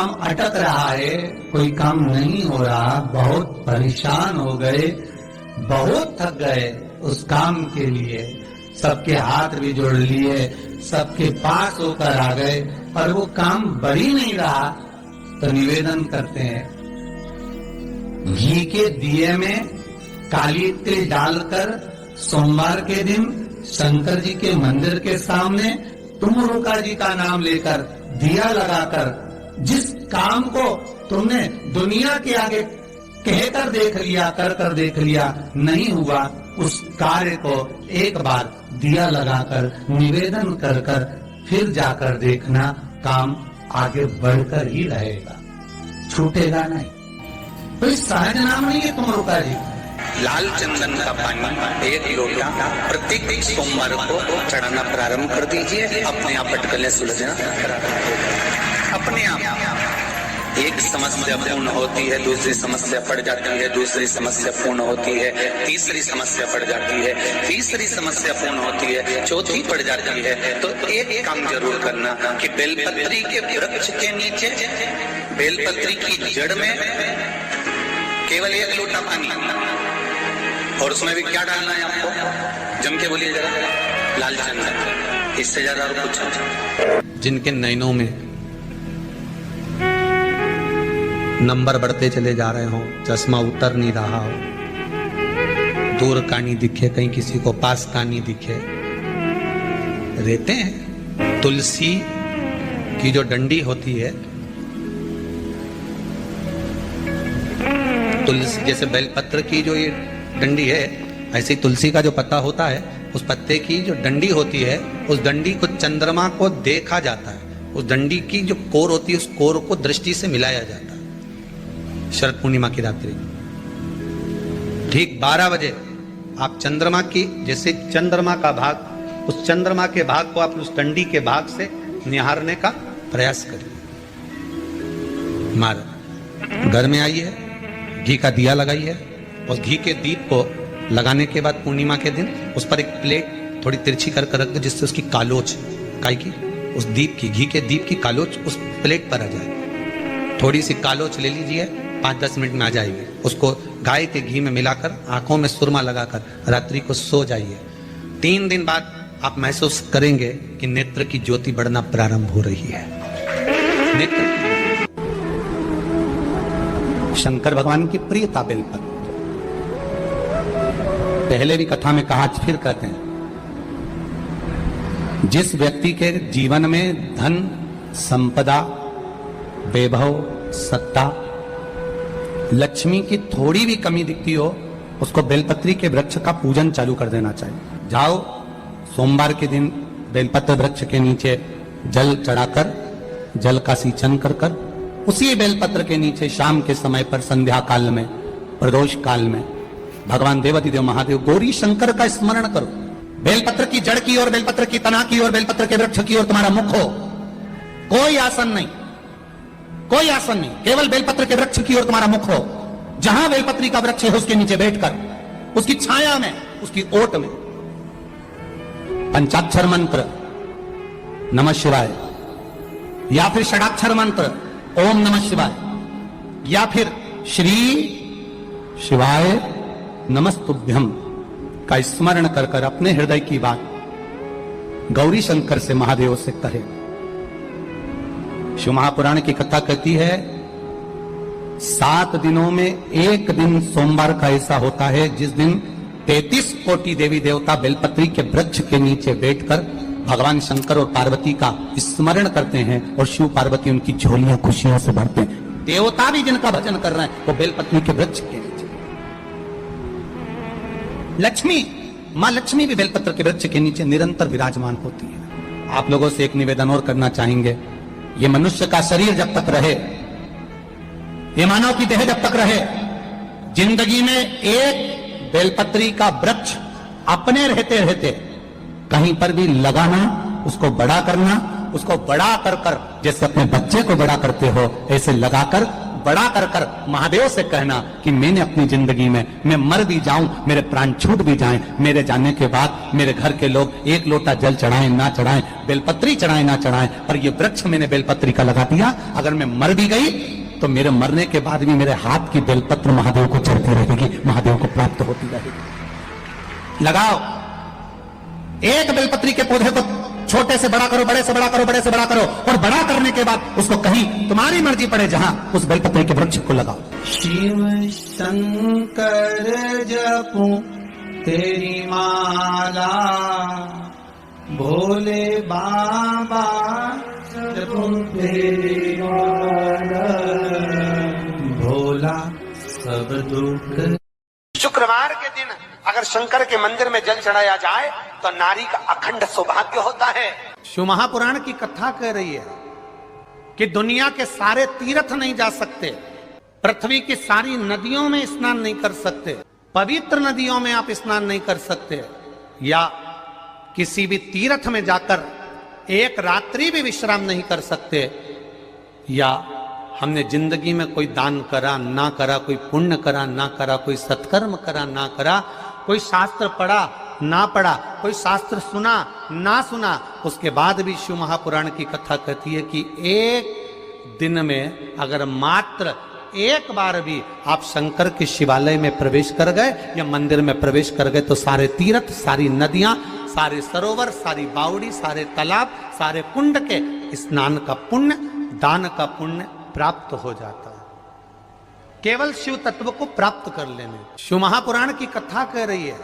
काम अटक रहा है, कोई काम नहीं हो रहा, बहुत परेशान हो गए, बहुत थक गए उस काम के लिए, सबके हाथ भी जोड़ लिए, सबके पास होकर आ गए, पर वो काम बढ़ ही नहीं रहा, तो निवेदन करते हैं घी के दिए में काली तिल डालकर सोमवार के दिन शंकर जी के मंदिर के सामने तुमरुका जी का नाम लेकर दिया लगाकर जिस काम को तुमने दुनिया के आगे कहकर देख लिया, कर देख लिया, नहीं हुआ, उस कार्य को एक बार दिया लगाकर निवेदन कर फिर जाकर देखना, काम आगे बढ़कर ही रहेगा, छूटेगा नहीं। तो इस सहज नाम नहीं है तुमरुका जी। लाल चंदन का पानी 1 लोटा प्रत्येक सोमवार को चढ़ाना प्रारंभ कर दीजिए। अपने आप अटकलें सुलझना अपने आप। एक समस्या पूर्ण होती है, दूसरी समस्या पड़ जाती है, दूसरी समस्या पूर्ण होती है, तीसरी समस्या पड़ जाती है, तीसरी समस्या पूर्ण होती है, चौथी पड़ जाती है। तो एक काम जरूर करना कि बेलपत्री के वृक्ष के नीचे, बेलपत्री की जड़ में केवल 1 लोटा पानी, और उसमें भी क्या डालना है आपको, जम के बोलिए जरा, लाल चंदन, इससे ज्यादा और कुछ। जिनके नयनों में नंबर बढ़ते चले जा रहे हो, चश्मा उतर नहीं रहा हो, दूर का नहीं दिखे, कहीं किसी को पास का नहीं दिखे, रहते हैं। तुलसी की जो डंडी होती है, तुलसी जैसे बेलपत्र की जो ये डंडी है, ऐसे ही तुलसी का जो पत्ता होता है, उस पत्ते की जो डंडी होती है, उस डंडी को चंद्रमा को देखा जाता है, उस डंडी की जो कोर होती है, उस कोर को दृष्टि से मिलाया जाता है। शरद पूर्णिमा की रात्रि ठीक 12 बजे आप चंद्रमा की, जैसे चंद्रमा का भाग, उस चंद्रमा के भाग को आप उस डंडी के भाग से निहारने का प्रयास करिए। मार घर में आइए, घी का दिया लगाइए, उस घी के दीप को लगाने के बाद पूर्णिमा के दिन उस पर एक प्लेट थोड़ी तिरछी कर रख दो, जिससे उसकी कालोच, काई की, उस दीप की, घी के दीप की कालोच उस प्लेट पर आ जाए। थोड़ी सी कालोच ले लीजिए, 5-10 मिनट में आ जाएगी। उसको गाय के घी में मिलाकर आंखों में सुरमा लगाकर रात्रि को सो जाइए। 3 दिन बाद आप महसूस करेंगे कि नेत्र की ज्योति बढ़ना प्रारंभ हो रही है। नेत्र शंकर भगवान की प्रियता बेलपत्र, पहले भी कथा में कहा, आज फिर कहते हैं, जिस व्यक्ति के जीवन में धन, संपदा, वैभव, सत्ता, लक्ष्मी की थोड़ी भी कमी दिखती हो, उसको बेलपत्री के वृक्ष का पूजन चालू कर देना चाहिए। जाओ सोमवार के दिन बेलपत्र वृक्ष के नीचे जल चढ़ाकर, जल का सिंचन कर उसी बेलपत्र के नीचे शाम के समय पर, संध्या काल में, प्रदोष काल में भगवान देवाधिदेव महादेव गौरी शंकर का स्मरण करो। बेलपत्र की जड़ की ओर, बेलपत्र की तना की ओर, बेलपत्र के वृक्ष की ओर तुम्हारा मुख हो, कोई आसन नहीं, कोई आसन नहीं, केवल बेलपत्र के वृक्ष की ओर तुम्हारा मुख हो। जहां बेलपत्री का वृक्ष है उसके नीचे बैठकर, उसकी छाया में, उसकी ओट में पंचाक्षर मंत्र नमः शिवाय, या फिर षडाक्षर मंत्र ओम नमः शिवाय, या फिर श्री शिवाय नमस्तुभ्यम का स्मरण कर अपने हृदय की बात गौरी शंकर से, महादेव से कहे। शिव महापुराण की कथा कहती है, 7 दिनों में एक दिन सोमवार का ऐसा होता है जिस दिन 33 कोटि देवी देवता बेलपत्री के वृक्ष के नीचे बैठकर भगवान शंकर और पार्वती का स्मरण करते हैं, और शिव पार्वती उनकी झोलियां खुशियों से भरते हैं। देवता भी जिनका भजन कर रहे हैं वो बेलपत्री के वृक्ष के नीचे। लक्ष्मी, मां लक्ष्मी भी बेलपत्र के वृक्ष के नीचे निरंतर विराजमान होती है। आप लोगों से एक निवेदन और करना चाहेंगे, ये मनुष्य का शरीर जब तक रहे, ये मानव की देह जब तक रहे, जिंदगी में एक बेलपत्री का वृक्ष अपने रहते रहते कहीं पर भी लगाना, उसको बड़ा करना, उसको बड़ा कर जैसे अपने बच्चे को बड़ा करते हो, ऐसे लगाकर बड़ा कर कर महादेव से कहना कि मैंने अपनी जिंदगी में, मैं मर भी जाऊं, मेरे प्राण छूट भी जाएं, मेरे जाने के बाद मेरे घर के लोग एक लोटा जल चढ़ाएं ना चढ़ाएं, बेलपत्री चढ़ाएं ना चढ़ाएं, पर ये वृक्ष मैंने बेलपत्री का लगा दिया, अगर मैं मर भी गई तो मेरे मरने के बाद भी मेरे हाथ की बेलपत्र महादेव को चढ़ती रहेगी, महादेव को प्राप्त होती रहेगी। लगाओ एक बेलपत्री के पौधे को, छोटे से बड़ा करो, बड़े से बड़ा करो, बड़े से बड़ा करो, और बड़ा करने के बाद उसको कहीं तुम्हारी मर्जी पड़े जहां, उस बेलपत्री के वृक्ष को लगाओ। शिव शंकर जपू तेरी माला, भोले बाबा जपू तेरी माला, भोला सब दुख। शुक्रवार के दिन अगर शंकर के मंदिर में जल चढ़ाया जाए तो नारी का अखंड सौभाग्य होता है। शिव महापुराण की कथा कह रही है कि दुनिया के सारे तीर्थ नहीं जा सकते, पृथ्वी की सारी नदियों में स्नान नहीं कर सकते, पवित्र नदियों में आप स्नान नहीं कर सकते, या किसी भी तीर्थ में जाकर एक रात्रि भी विश्राम नहीं कर सकते, या हमने जिंदगी में कोई दान करा ना करा, कोई पुण्य करा ना करा, कोई सत्कर्म करा ना करा, कोई शास्त्र पढ़ा ना पढ़ा, कोई शास्त्र सुना ना सुना, उसके बाद भी शिव महापुराण की कथा कहती है कि एक दिन में अगर मात्र एक बार भी आप शंकर के शिवालय में प्रवेश कर गए या मंदिर में प्रवेश कर गए तो सारे तीर्थ, सारी नदियां, सारे सरोवर, सारी बावड़ी, सारे तालाब, सारे कुंड के स्नान का पुण्य, दान का पुण्य प्राप्त हो जाता है, केवल शिव तत्व को प्राप्त कर लेने। शिव महापुराण की कथा कह रही है